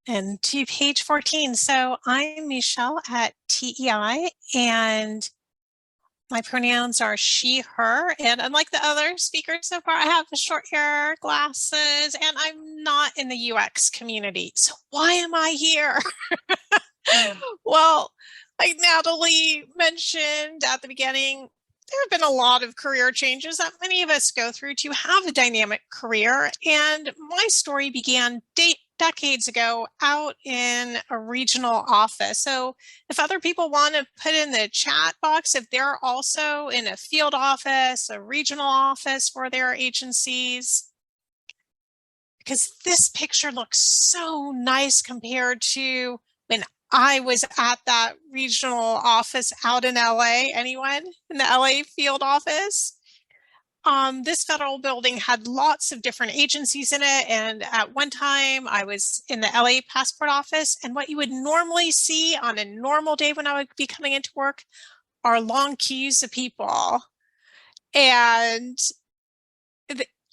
And to page 14. So I'm Michelle at TEI, and my pronouns are she, her. And unlike the other speakers so far, I have the short hair, glasses, and I'm not in the UX community. So why am I here? Well, like Natalie mentioned at the beginning, there have been a lot of career changes that many of us go through to have a dynamic career. And my story began decades ago out in a regional office. So if other people want to put in the chat box, if they're also in a field office, a regional office for their agencies, because this picture looks so nice compared to when I was at that regional office out in LA. Anyone in the LA field office? This federal building had lots of different agencies in it. And at one time I was in the LA passport office, and what you would normally see on a normal day when I would be coming into work are long queues of people. And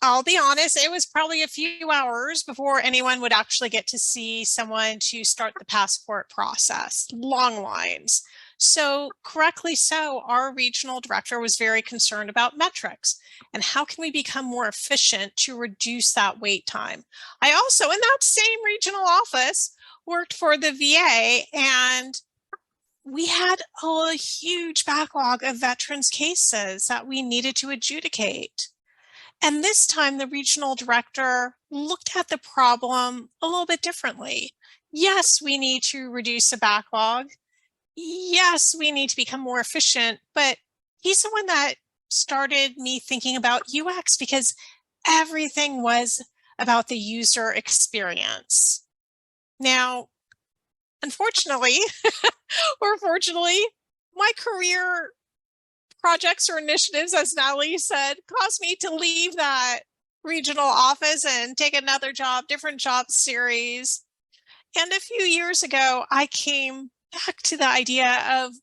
I'll be honest, it was probably a few hours before anyone would actually get to see someone to start the passport process. Long lines. So correctly so, our regional director was very concerned about metrics and how can we become more efficient to reduce that wait time. I also, in that same regional office, worked for the VA, and we had a huge backlog of veterans cases that we needed to adjudicate. And this time the regional director looked at the problem a little bit differently. Yes, we need to reduce the backlog. Yes, we need to become more efficient, but he's the one that started me thinking about UX, because everything was about the user experience. Now, unfortunately, or fortunately, my career projects or initiatives, as Natalie said, caused me to leave that regional office and take another job, different job series. And a few years ago, I came back to the idea of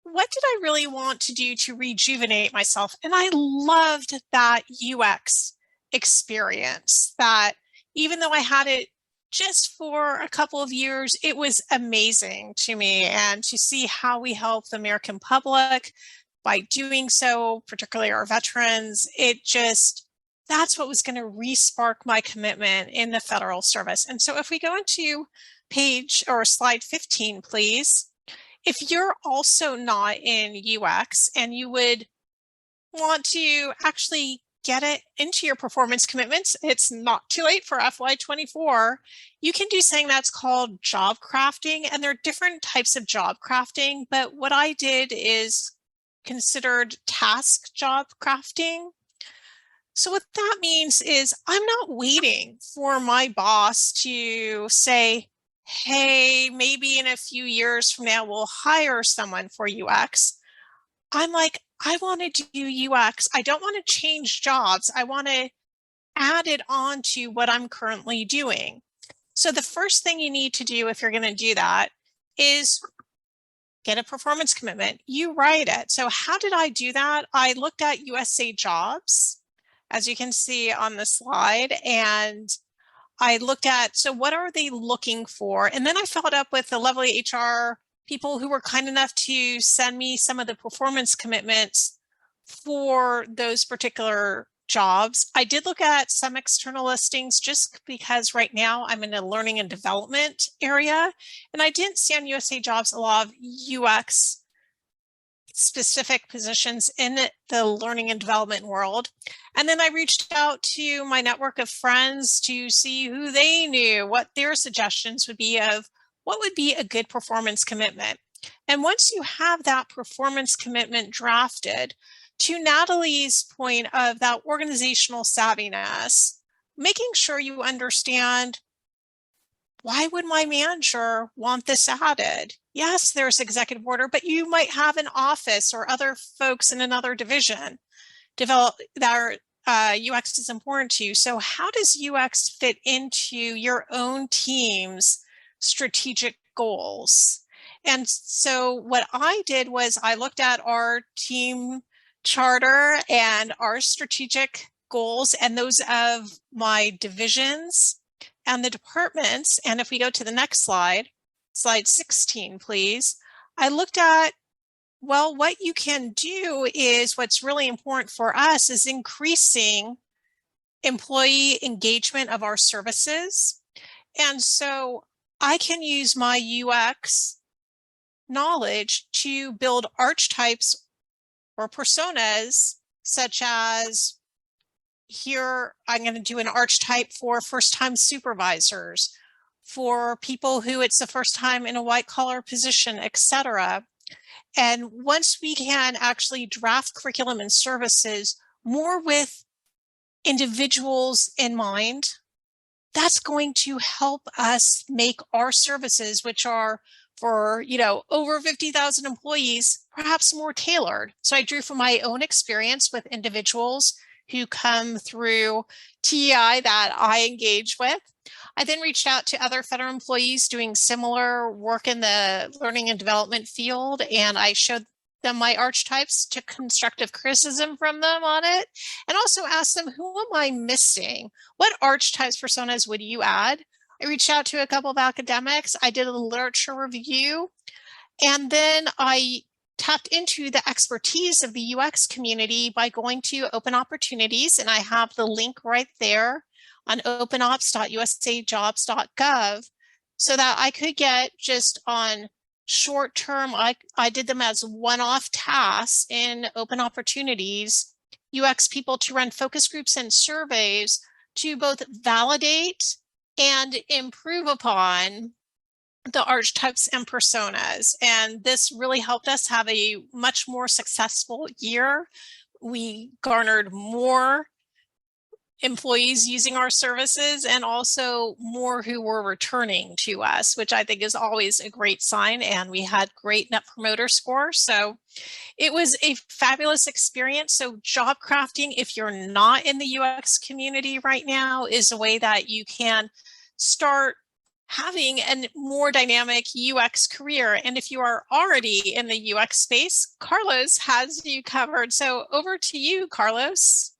what did I really want to do to rejuvenate myself? And I loved that UX experience, that even though I had it just for a couple of years, it was amazing to me. And to see how we help the American public by doing so, particularly our veterans, that's what was going to re-spark my commitment in the federal service. And so if we go into page or slide 15, please. If you're also not in UX and you would want to actually get it into your performance commitments, it's not too late for FY24. You can do something that's called job crafting, and there are different types of job crafting, but what I did is considered task job crafting. So what that means is I'm not waiting for my boss to say, hey, maybe in a few years from now, we'll hire someone for UX. I'm like, I want to do UX. I don't want to change jobs. I want to add it on to what I'm currently doing. So the first thing you need to do if you're going to do that is get a performance commitment. You write it. So how did I do that? I looked at USA Jobs, as you can see on the slide, and I looked at, so what are they looking for? And then I followed up with the lovely HR people who were kind enough to send me some of the performance commitments for those particular jobs. I did look at some external listings just because right now I'm in a learning and development area, and I didn't see on USA Jobs a lot of UX specific positions in the learning and development world. And then I reached out to my network of friends to see who they knew, what their suggestions would be of what would be a good performance commitment. And once you have that performance commitment drafted, to Natalie's point of that organizational savviness, making sure you understand, why would my manager want this added? Yes, there's executive order, but you might have an office or other folks in another division develop that UX is important to you. So how does UX fit into your own team's strategic goals? And so what I did was I looked at our team charter and our strategic goals and those of my divisions. and the departments. And if we go to the next slide, slide 16, please, I looked at, well, what you can do is what's really important for us is increasing employee engagement of our services. And so I can use my UX knowledge to build archetypes or personas, such as here, I'm going to do an archetype for first-time supervisors, for people who it's the first time in a white-collar position, etc. And once we can actually draft curriculum and services more with individuals in mind, that's going to help us make our services, which are for, over 50,000 employees, perhaps more tailored. So I drew from my own experience with individuals who come through TEI that I engage with. I then reached out to other federal employees doing similar work in the learning and development field, and I showed them my archetypes, took constructive criticism from them on it, and also asked them, who am I missing? What archetypes, personas would you add? I reached out to a couple of academics. I did a literature review, and then I tapped into the expertise of the UX community by going to Open Opportunities, and I have the link right there on openops.usajobs.gov, so that I could get just on short term, I did them as one-off tasks in Open Opportunities, UX people to run focus groups and surveys to both validate and improve upon the archetypes and personas. And this really helped us have a much more successful year. We garnered more employees using our services and also more who were returning to us, which I think is always a great sign. And we had great Net Promoter Score. So it was a fabulous experience. So job crafting, if you're not in the UX community right now, is a way that you can start having a more dynamic UX career. And if you are already in the UX space, Carlos has you covered. So over to you, Carlos.